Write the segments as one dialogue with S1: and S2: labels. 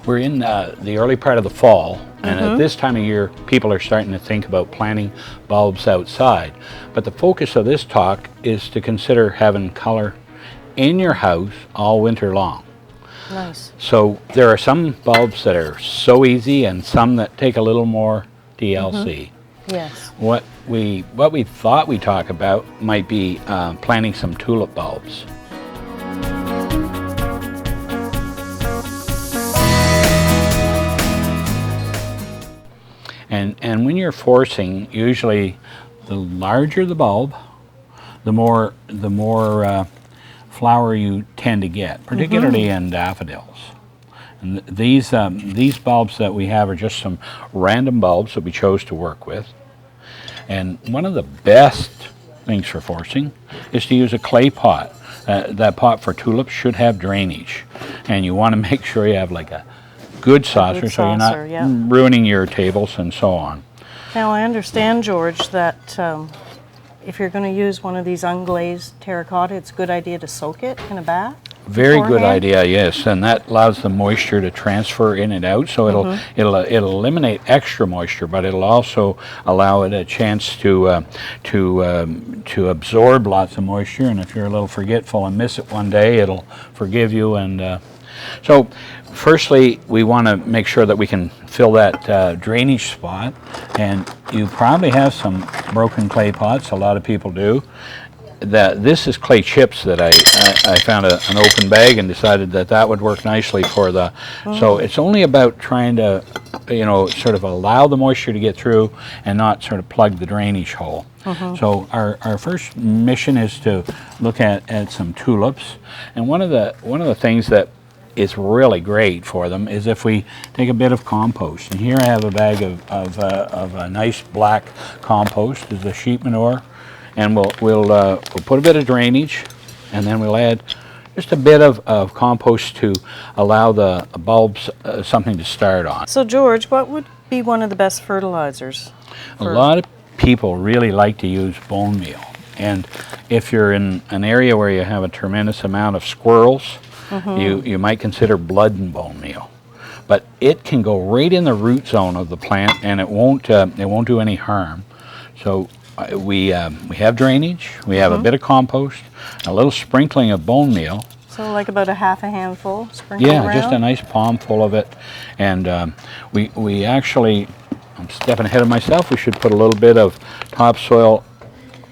S1: We're in the early part of the fall, and at this time of year, people are starting to think about planting bulbs outside. But the focus of this talk is to consider having color in your house all winter long.
S2: Nice.
S1: So there are some bulbs that are so easy and some that take a little more DLC.
S2: Yes.
S1: What we thought we'd talk about might be planting some tulip bulbs. And when you're forcing, usually the larger the bulb, the more flower you tend to get, particularly in daffodils. And these bulbs that we have are just some random bulbs that we chose to work with. And one of the best things for forcing is to use a clay pot. That pot for tulips should have drainage, and you want to make sure you have like a good saucer, so you're not ruining your tables and so on.
S2: Now I understand, George, that if you're going to use one of these unglazed terracotta, it's a good idea to soak it in a bath.
S1: Very good idea, yes, and that allows the moisture to transfer in and out. So it'll eliminate extra moisture, but it'll also allow it a chance to absorb lots of moisture. And if you're a little forgetful and miss it one day, it'll forgive you. And so, firstly, we want to make sure that we can fill that drainage spot. And you probably have some broken clay pots. A lot of people do. This is clay chips that I found an open bag and decided that would work nicely for the. So it's only about trying to, sort of allow the moisture to get through and not sort of plug the drainage hole. So our first mission is to look at some tulips, and one of the things that is really great for them is if we take a bit of compost. And here I have a bag of a nice black compost, is the sheep manure. And we'll put a bit of drainage, and then we'll add just a bit of compost to allow the bulbs something to start on.
S2: So George, what would be one of the best fertilizers?
S1: A lot of people really like to use bone meal. And if you're in an area where you have a tremendous amount of squirrels, you might consider blood and bone meal. But it can go right in the root zone of the plant, and it won't do any harm. So we have drainage, we have a bit of compost, a little sprinkling of bone meal.
S2: So like about a half a handful sprinkled around?
S1: Yeah, just a nice palm full of it. And we actually, I'm stepping ahead of myself, we should put a little bit of topsoil.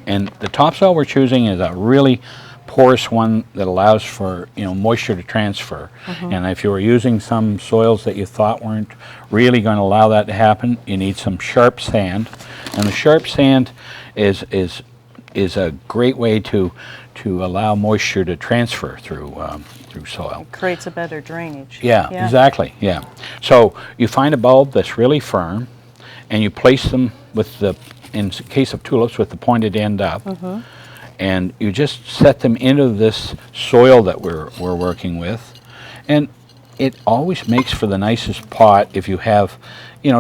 S1: And the topsoil we're choosing is a really porous one that allows for moisture to transfer. And if you were using some soils that you thought weren't really going to allow that to happen, you need some sharp sand. And the sharp sand is a great way to allow moisture to transfer through soil.
S2: Creates a better drainage.
S1: Yeah, exactly. Yeah. So you find a bulb that's really firm, and you place them with in case of tulips, with the pointed end up. And you just set them into this soil that we're working with, and it always makes for the nicest pot if you have,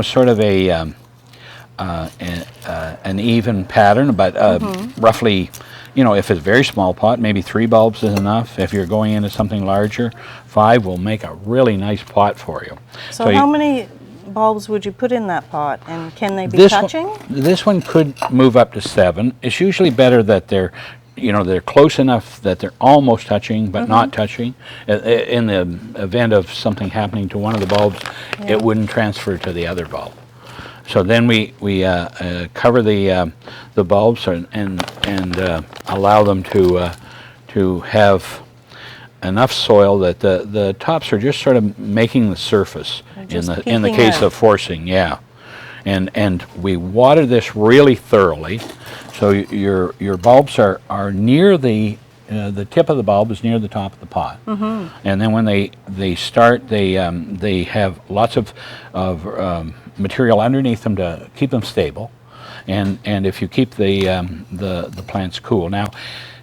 S1: sort of an even pattern, but roughly, if it's a very small pot, maybe 3 bulbs is enough. If you're going into something larger, 5 will make a really nice pot for you.
S2: So how many bulbs would you put in that pot, and can they be touching?
S1: This one could move up to 7. It's usually better that they're close enough that they're almost touching but not touching. In the event of something happening to one of the bulbs, it wouldn't transfer to the other bulb. So then we cover the bulbs and allow them to have enough soil that the tops are just sort of making the surface in the case of forcing, and we water this really thoroughly, so your bulbs are near the tip of the bulb is near the top of the pot, and then when they start, they have lots of material underneath them to keep them stable, and if you keep the plants cool. Now,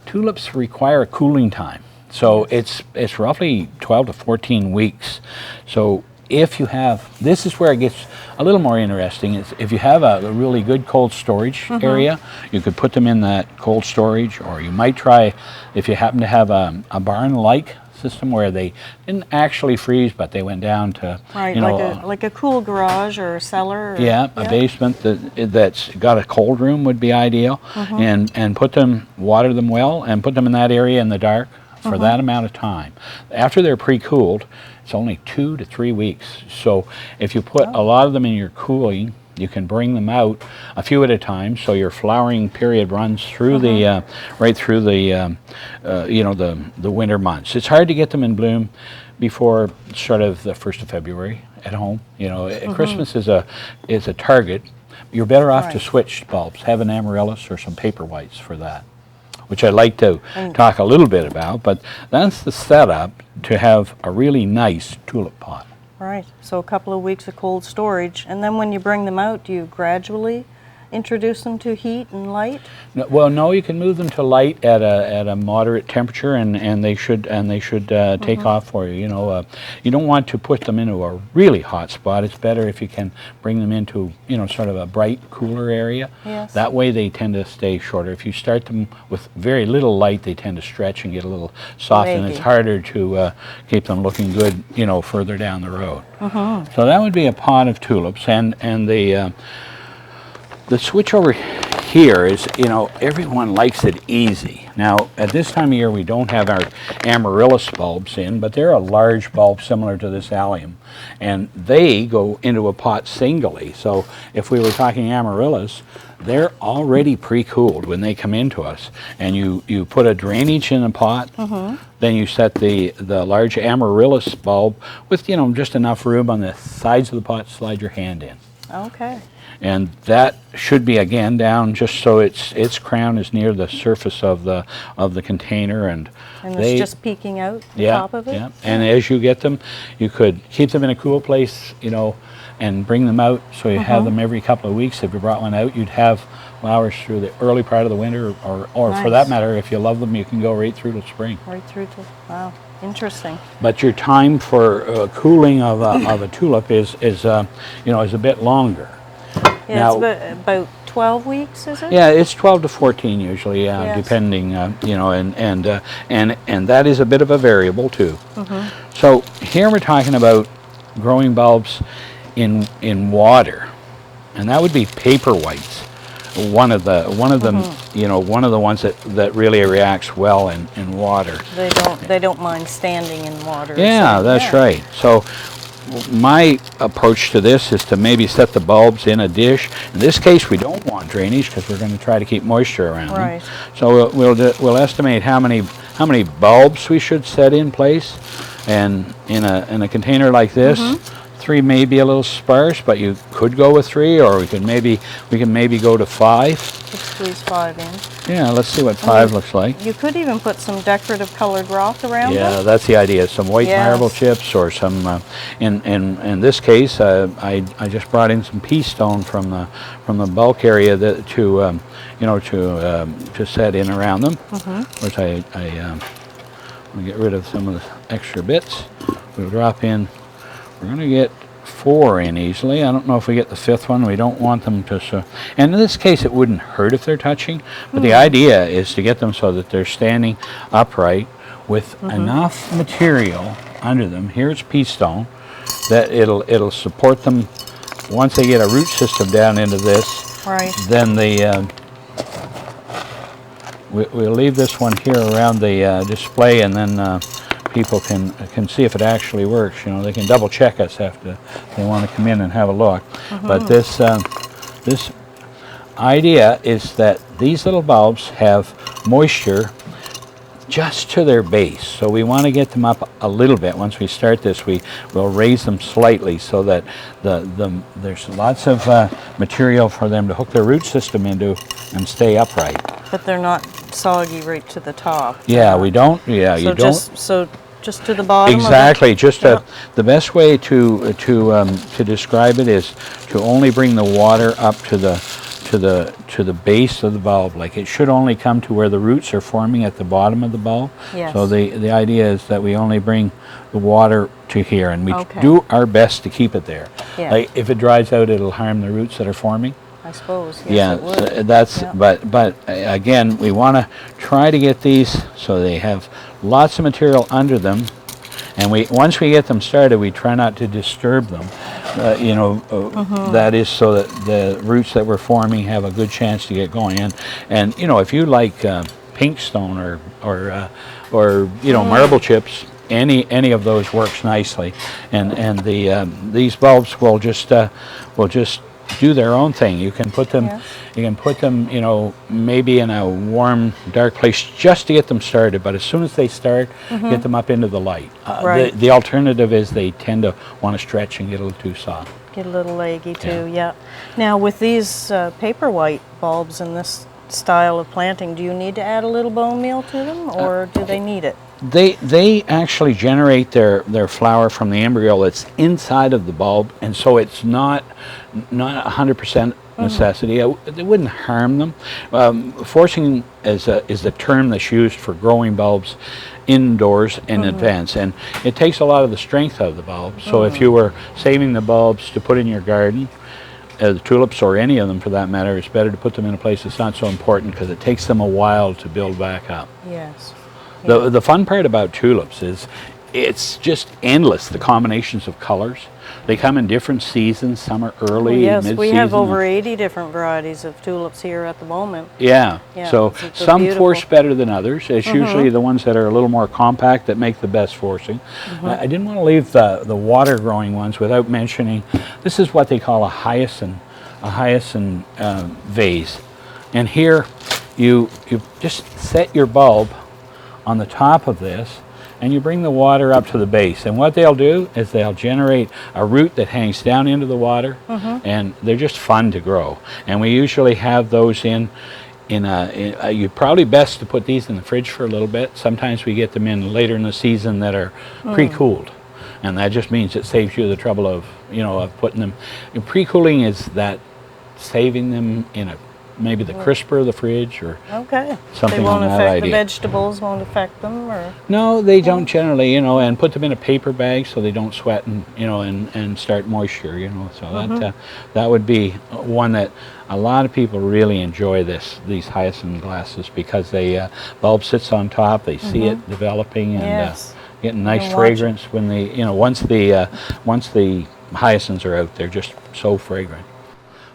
S1: tulips require a cooling time. So it's roughly 12 to 14 weeks. So if you have, this is where it gets a little more interesting, is if you have a really good cold storage area, you could put them in that cold storage, or you might try, if you happen to have a barn-like system where they didn't actually freeze, but they went down to,
S2: Right,
S1: you know,
S2: like a cool garage or a cellar. Or,
S1: yeah, a basement that's got a cold room would be ideal, and water them well, and put them in that area in the dark for that amount of time. After they're pre-cooled, it's only 2 to 3 weeks. So if you put a lot of them in your cooling, you can bring them out a few at a time, so your flowering period runs through the right through the you know, the winter months. It's hard to get them in bloom before sort of the 1st of February at home. You know, Christmas is a target. You're better off to switch bulbs. Have an amaryllis or some paper whites for that, which I'd like to talk a little bit about. But that's the setup to have a really nice tulip pot.
S2: Right, so a couple of weeks of cold storage, and then when you bring them out, do you gradually introduce them to heat and light?
S1: No, well, no, you can move them to light at a moderate temperature, and they should take off for you. You know, you don't want to put them into a really hot spot. It's better if you can bring them into, you know, sort of a bright, cooler area.
S2: Yes.
S1: That way they tend to stay shorter. If you start them with very little light, they tend to stretch and get a little soft, and it's harder to keep them looking good, you know, further down the road. So that would be a pot of tulips, and the switch over here is, you know, everyone likes it easy. Now, at this time of year, we don't have our amaryllis bulbs in, but they're a large bulb similar to this allium, and they go into a pot singly. So if we were talking amaryllis, they're already pre-cooled when they come into us, and you put a drainage in a pot, then you set the large amaryllis bulb with, you know, just enough room on the sides of the pot to slide your hand in.
S2: Okay.
S1: And that should be, again, down just so its crown is near the surface of the container, and
S2: it's just peeking out the top of it?
S1: Yeah, and as you get them, you could keep them in a cool place, you know, and bring them out, so you have them every couple of weeks. If you brought one out, you'd have flowers through the early part of the winter, or for that matter, if you love them, you can go right through to spring. Right through to,
S2: wow. Interesting.
S1: But your time for cooling of a tulip is you know, is a bit longer.
S2: Yeah,
S1: now,
S2: it's about 12 weeks, is it?
S1: Yeah, it's 12 to 14 usually, depending, you know, and that is a bit of a variable too. So here we're talking about growing bulbs in water, and that would be paper whites. One of them, you know, one of the ones that really reacts well in water.
S2: They don't mind standing in water.
S1: Yeah,
S2: so,
S1: that's right. So my approach to this is to maybe set the bulbs in a dish. In this case, we don't want drainage because we're going to try to keep moisture around them. So we'll estimate how many bulbs we should set in place, and in a container like this. 3 may be a little sparse, but you could go with 3, or we can maybe go to 5.
S2: Let's squeeze 5 in.
S1: Yeah, let's see what 5 looks like.
S2: You could even put some decorative colored rock around
S1: Yeah,
S2: them.
S1: that's the idea. Some white marble chips, or some. In this case, I just brought in some pea stone from the bulk area to you know, to set in around them. Which I want to get rid of some of the extra bits. We'll drop in. We're going to get 4 in easily. I don't know if we get the 5th one. We don't want them to. And in this case, it wouldn't hurt if they're touching. But the idea is to get them so that they're standing upright with enough material under them. Here's pea stone, that it'll support them once they get a root system down into this.
S2: Right.
S1: Then we'll leave this one here around the display, and then. People can see if it actually works. You know, they can double check us after they want to come in and have a look. But this idea is that these little bulbs have moisture just to their base, so we want to get them up a little bit. Once we start this, we'll raise them slightly so that there's lots of material for them to hook their root system into and stay upright.
S2: But they're not soggy right to the top.
S1: Yeah, we don't. Yeah,
S2: so
S1: you don't.
S2: So just to the bottom.
S1: Exactly. Just the best way to describe it is to only bring the water up to the base of the bulb. Like, it should only come to where the roots are forming at the bottom of the bulb.
S2: Yes.
S1: So the idea is that we only bring the water to here, and we do our best to keep it there.
S2: Yeah.
S1: Like, if it dries out, it'll harm the roots that are forming.
S2: I suppose. Yes,
S1: Yeah,
S2: it would.
S1: so that's but again, we want to try to get these so they have lots of material under them. And once we get them started, we try not to disturb them. That is so that the roots that we're forming have a good chance to get going. And if you like pink stone or marble chips, any of those works nicely. And these bulbs will just do their own thing. You can put them, maybe in a warm, dark place just to get them started. But as soon as they start, get them up into the light.
S2: Right.
S1: The alternative is they tend to want to stretch and get a little too soft.
S2: Get a little leggy too, yeah. Now with these paper white bulbs in this style of planting, do you need to add a little bone meal to them, or do they need it?
S1: They actually generate their flower from the embryo that's inside of the bulb, and so it's not 100% necessity. It wouldn't harm them. Forcing is a term that's used for growing bulbs indoors in advance, and it takes a lot of the strength out of the bulb. So if you were saving the bulbs to put in your garden, the tulips or any of them for that matter, it's better to put them in a place that's not so important, because it takes them a while to build back up.
S2: Yes.
S1: The fun part about tulips is it's just endless, the combinations of colors. They come in different seasons. Some are early,
S2: yes,
S1: mid-season.
S2: we have over 80 different varieties of tulips here at the moment.
S1: Yeah, so
S2: it's
S1: some
S2: beautiful.
S1: force better than others. It's usually the ones that are a little more compact that make the best forcing. I didn't want to leave the water growing ones without mentioning, this is what they call a hyacinth vase. And here you just set your bulb on the top of this, and you bring the water up to the base. And what they'll do is they'll generate a root that hangs down into the water, and they're just fun to grow. And we usually have those you're probably best to put these in the fridge for a little bit. Sometimes we get them in later in the season that are pre-cooled. And that just means it saves you the trouble of putting them. Pre-cooling is that saving them in maybe the crisper of the fridge, or something
S2: They won't
S1: on that
S2: affect
S1: idea.
S2: the vegetables, won't affect them, or?
S1: No, they don't generally, and put them in a paper bag so they don't sweat and start moisture, So that would be one that a lot of people really enjoy, these hyacinth glasses, because the bulb sits on top, they see it developing and getting nice fragrance when once the hyacinths are out, they're just so fragrant.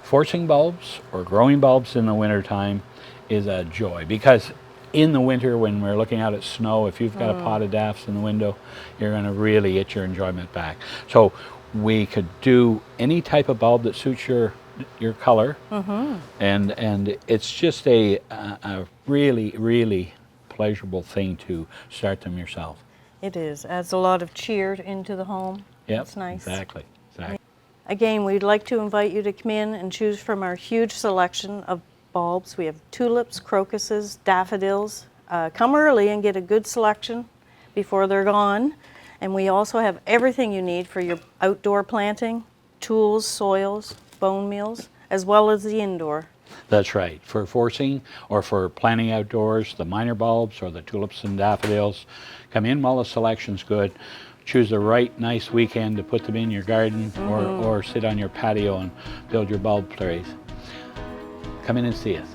S1: Forcing bulbs or growing bulbs in the wintertime is a joy, because in the winter when we're looking out at snow, if you've got a pot of daffs in the window, you're going to really get your enjoyment back. So we could do any type of bulb that suits your color, and it's just a really, really pleasurable thing to start them yourself.
S2: It is. Adds a lot of cheer into the home.
S1: Yep,
S2: It's nice.
S1: Exactly.
S2: Again, we'd like to invite you to come in and choose from our huge selection of bulbs. We have tulips, crocuses, daffodils. Come early and get a good selection before they're gone. And we also have everything you need for your outdoor planting, tools, soils, bone meals, as well as the indoor.
S1: That's right. For forcing or for planting outdoors, the minor bulbs or the tulips and daffodils, come in while the selection's good. Choose the right nice weekend to put them in your garden or sit on your patio and build your bulb trays. Come in and see us.